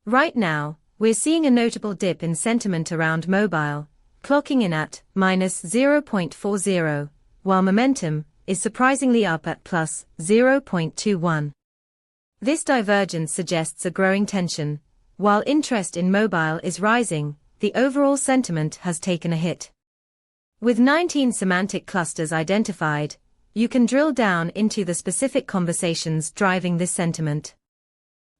Right now, we're seeing a notable dip in sentiment around mobile, clocking in at -0.40, while momentum is surprisingly up at +0.21. This divergence suggests a growing tension. While interest in mobile is rising, the overall sentiment has taken a hit. With 19 semantic clusters identified, you can drill down into the specific conversations driving this sentiment.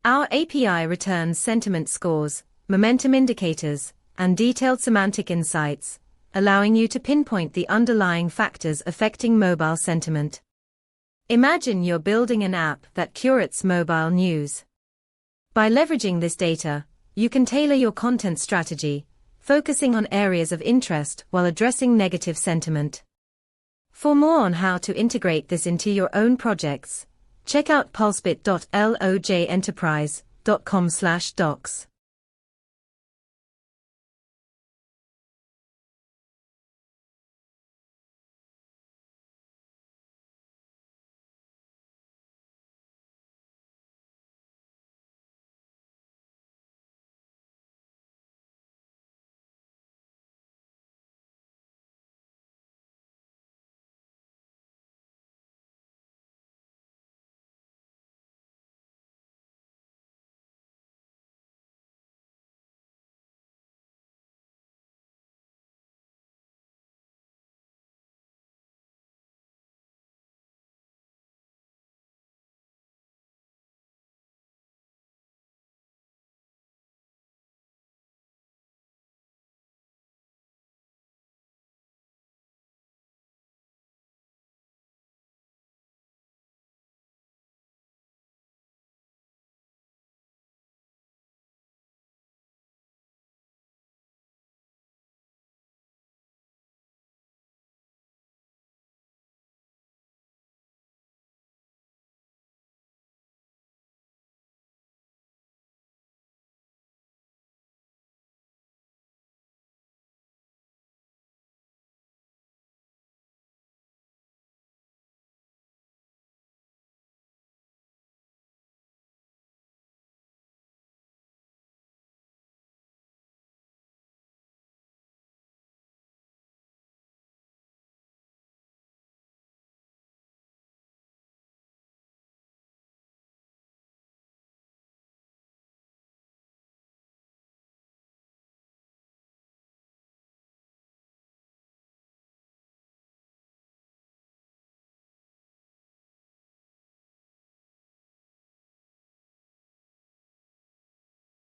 Our API returns sentiment scores, momentum indicators, and detailed semantic insights, allowing you to pinpoint the underlying factors affecting mobile sentiment. Imagine you're building an app that curates mobile news. By leveraging this data, you can tailor your content strategy, focusing on areas of interest while addressing negative sentiment. For more on how to integrate this into your own projects, check out pulsebit.lojenterprise.com/docs.